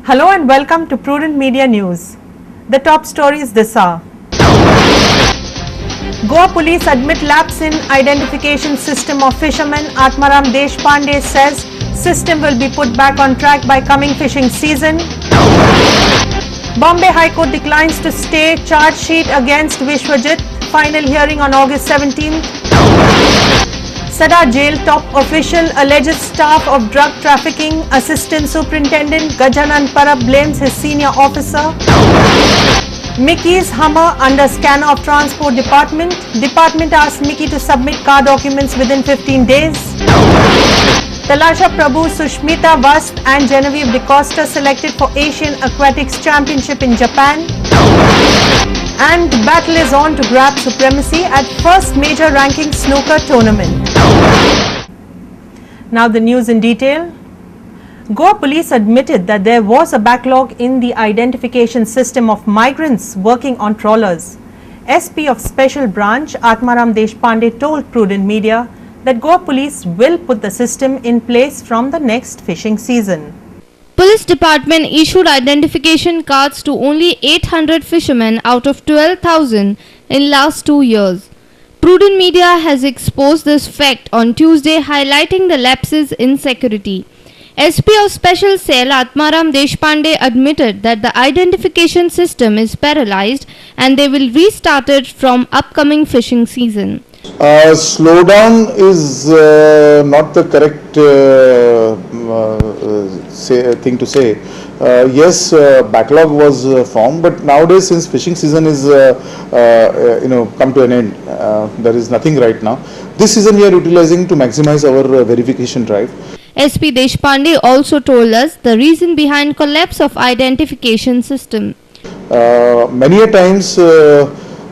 Hello and welcome to Prudent Media News. The top stories this hour. Goa police admit lapse in identification system of fishermen. Atmaram Deshpande says system will be put back on track by coming fishing season. Bombay High Court declines to stay charge sheet against Vishwajit. Final hearing on August 17th. Sada jail top official alleges staff of drug trafficking. Assistant Superintendent Gajanan Parab blames his senior officer. Mickey's Hummer under scanner of Transport Department. Department asks Mickey to submit car documents within 15 days. Talasha Prabhu, Sushmita Vast and Genevieve DeCosta selected for Asian Aquatics Championship in Japan. And battle is on to grab supremacy at first major ranking snooker tournament. Now the news in detail. Goa police admitted that there was a backlog in the identification system of migrants working on trawlers. SP of Special Branch Atmaram Deshpande told Prudent Media that Goa police will put the system in place from the next fishing season. Police department issued identification cards to only 800 fishermen out of 12,000 in last 2 years. Prudent Media has exposed this fact on Tuesday, highlighting the lapses in security. SP of Special Cell Atmaram Deshpande admitted that the identification system is paralyzed and they will restart it from upcoming fishing season. Slowdown is not the correct thing to say. Yes, backlog was formed, but nowadays since fishing season is come to an end, there is nothing right now. This season we are utilizing to maximize our verification drive. SP Deshpande also told us the reason behind collapse of identification system. Many a times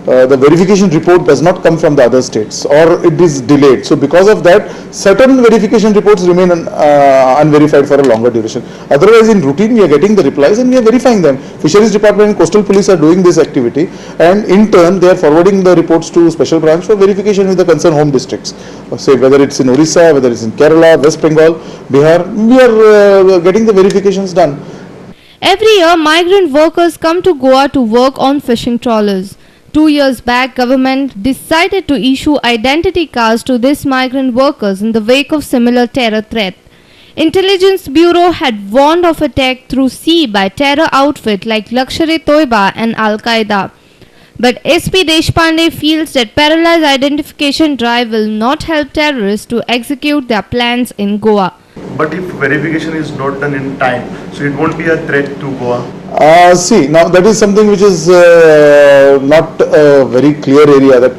the verification report does not come from the other states or it is delayed. So because of that, certain verification reports remain unverified for a longer duration. Otherwise, in routine, we are getting the replies and we are verifying them. Fisheries Department and Coastal Police are doing this activity, and in turn, they are forwarding the reports to Special Branch for verification with the concerned home districts. Say whether it's in Orissa, whether it's in Kerala, West Bengal, Bihar, we are getting the verifications done. Every year, migrant workers come to Goa to work on fishing trawlers. 2 years back, government decided to issue identity cards to these migrant workers in the wake of similar terror threat. Intelligence Bureau had warned of attack through sea by terror outfit like Lashkar-e-Toiba and Al-Qaeda. But SP Deshpande feels that paralyzed identification drive will not help terrorists to execute their plans in Goa. But if verification is not done in time, so it won't be a threat to Goa? See, now that is something which is not a very clear area, that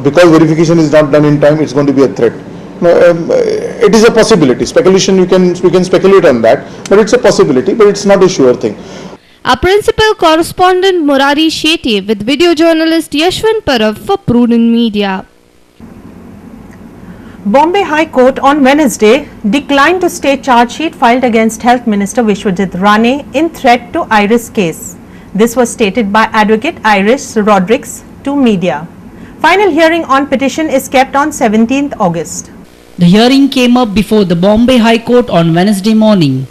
because verification is not done in time, it's going to be a threat. It is a possibility. Speculation, we can speculate on that, but it's a possibility, but it's not a sure thing. Our principal correspondent Murari Shetty with video journalist Yashwant Parab for Prudent Media. Bombay High Court on Wednesday declined to stay charge sheet filed against Health Minister Vishwajit Rane in threat to Iris case. This was stated by Advocate Iris Rodrigues to media. Final hearing on petition is kept on 17th August. The hearing came up before the Bombay High Court on Wednesday morning.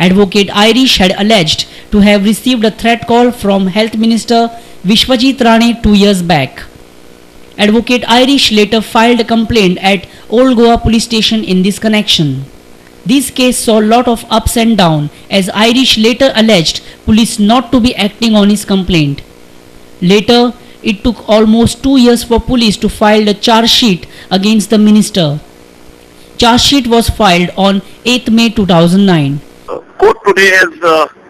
Advocate Irish had alleged to have received a threat call from Health Minister Vishwajit Rane 2 years back. Advocate Irish later filed a complaint at Old Goa Police Station in this connection. This case saw a lot of ups and downs, as Irish later alleged police not to be acting on his complaint. Later, it took almost 2 years for police to file a charge sheet against the minister. Charge sheet was filed on 8th May 2009. Court today has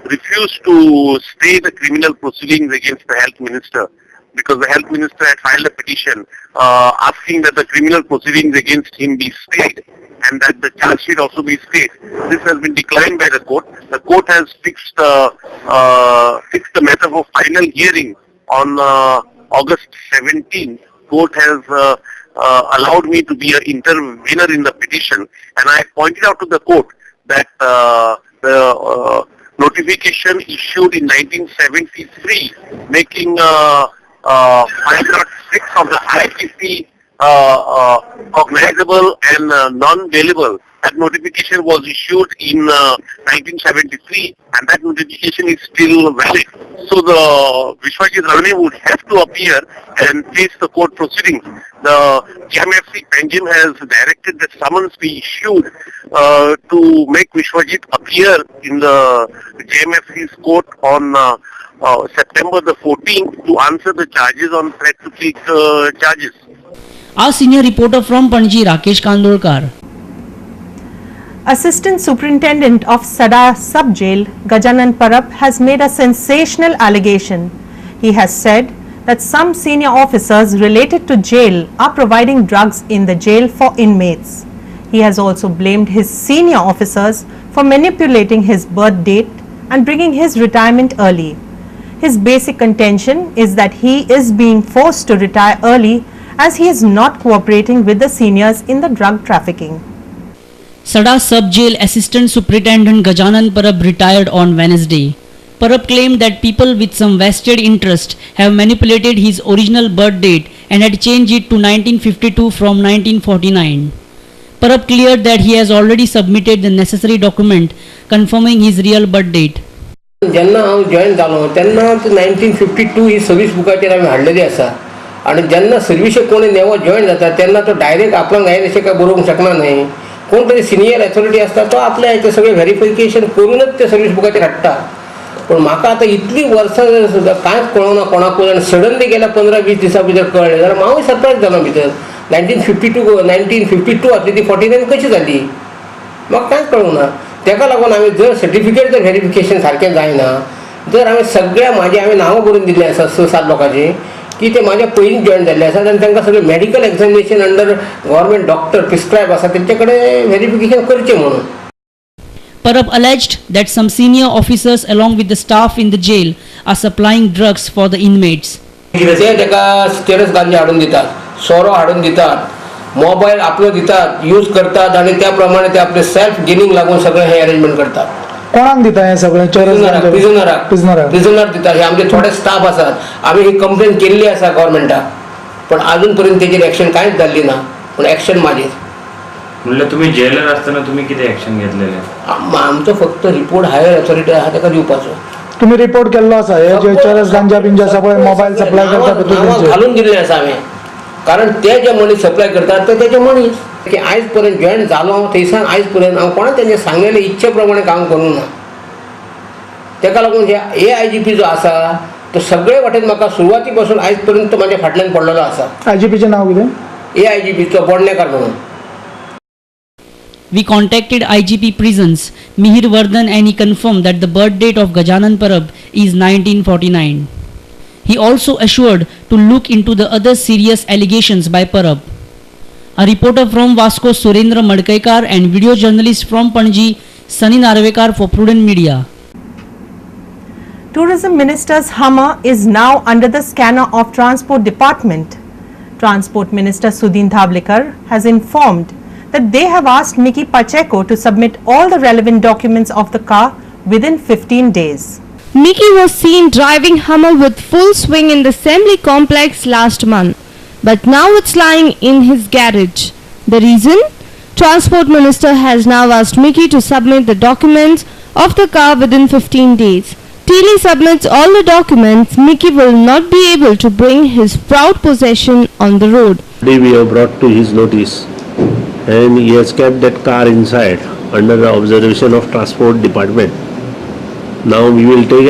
refused to stay the criminal proceedings against the health minister, because the health minister had filed a petition asking that the criminal proceedings against him be stayed and that the charge sheet also be stayed. This has been declined by the court. The court has fixed the matter for final hearing on August 17th. Court has allowed me to be an intervener in the petition, and I pointed out to the court that the notification issued in 1973 making 506 of the IPC cognizable and non-bailable That notification was issued in 1973 and that notification is still valid. So the Vishwajit Rane would have to appear and face the court proceedings. The JMFC Panjim has directed that summons be issued to make Vishwajit appear in the JMFC's court on September the 14th to answer the charges on threat to take charges. Our senior reporter from Panji, Rakesh Kandolkar. Assistant Superintendent of Sada Sub-Jail, Gajanan Parab, has made a sensational allegation. He has said that some senior officers related to jail are providing drugs in the jail for inmates. He has also blamed his senior officers for manipulating his birth date and bringing his retirement early. His basic contention is that he is being forced to retire early as he is not cooperating with the seniors in the drug trafficking. Sada Sub-Jail Assistant Superintendent Gajanan Parab retired on Wednesday. Parab claimed that people with some vested interest have manipulated his original birth date and had changed it to 1952 from 1949. Parab cleared that he has already submitted the necessary document confirming his real birth date. जेन्ना हांव join जालो तेन्ना 1952 ही service बुकाचेर आमी हाडलेली आसा आनी जेन्ना सर्विसेक कोणी नेवो join जाता तेन्ना तो डायरेक्ट आपणाक जाय तशें काय बरोवंक शकना न्हय. कोण तरी सिनियर अथॉरिटी आसता तो आपल्या हेचें सगळें व्हेरिफिकेशन करूनच ते सर्वीस बुकाचेर हाडटा. पण म्हाका आतां इतली वर्सां सुद्दां कांयच कळना कोणाकूय आनी सडनली गेल्या 15-20 दिसां भितर कळ्ळें जाल्यार हांवूय सरप्रायज जालो भितर. 1952 आसली ती 49 कशी जाली म्हाका कांयच कळूंक ना. तेका लागून हांवें जर सर्टिफिकेट जर व्हेरिफिकेशन सारकें जायना जर हांवें सगळ्या हांवें नांवां बरोवन दिल्लीं आसा 6-7 लोकांची की ते म्हाज्या पयलीं जॉइन जाल्ले आसात आनी तांकां सगळें medical examination under government doctor prescribe आसा तेंचे कडेन व्हेरिफिकेशन करचें म्हणून. Parab alleged that some senior officers along with the staff in the jail are supplying drugs for the inmates. ते ताका स्टेरस गांजा हाडून दितात, सोरो हाडून दितात, मोबायल आपलो दितात, यूज करतात आनी त्या प्रमाणे ते आपले सेल्फ गेनिंग लागून सगळें हे अरेंजमेंट करतात. कोणाक दिता हे सगळें? प्रिझनर दितात. हे आमचे थोडे स्टाफ आसात. आमी ही कंप्लेन केल्ली आसा गव्हर्मेंटाक पण अजून पर्यंत तेजेर एक्शन कांयच जाल्ली ना. पूण एक्शन मागीर म्हणल्यार तुम्ही जेलर असताना तुम्ही किती ऍक्शन घेतलेले? आमचो फक्त रिपोर्ट हायर अथॉरिटी आहा ताका दिवपाचो. तुम्ही रिपोर्ट केल्लो आसा हे जे चरस गांजा बिंजा सगळे मोबाईल सप्लाय करता घालून दिल्ले आसा हांवें. कारण ते जे मनीस सप्लाय करतात ते तेजे मनीस की आयज पर्यंत जॉइन जालो थंयसान आयज पर्यंत हांव कोणा तेंचे सांगलेले इच्छे प्रमाणे काम करूंक ना. तेका लागून जे AIGP जो आसा तो सगळे वाटेन म्हाका सुरवाती पासून आयज पर्यंत म्हाज्या फाटल्यान पडलेलो आसा. IGPचें नांव कितें? AIGP तो बोडणेकार म्हणून. We contacted IGP Prisons, Mihir Vardhan, and he confirmed that the birth date of Gajanan Parab is 1949. He also assured to look into the other serious allegations by Parab. A reporter from Vasco, Surendra Madkaikar, and video journalist from Panji, Sunny Narvekar for Prudent Media. Tourism Minister's Hummer is now under the scanner of Transport Department. Transport Minister Sudhin Dhavlikar has informed that they have asked Mickey Pacheco to submit all the relevant documents of the car within 15 days. Mickey was seen driving Hummer with full swing in the assembly complex last month, but now it's lying in his garage. The reason? Transport Minister has now asked Mickey to submit the documents of the car within 15 days. Till he submits all the documents, Mickey will not be able to bring his proud possession on the road. Today we have brought to his notice and he has kept that car inside under the observation of Transport Department. Now we will take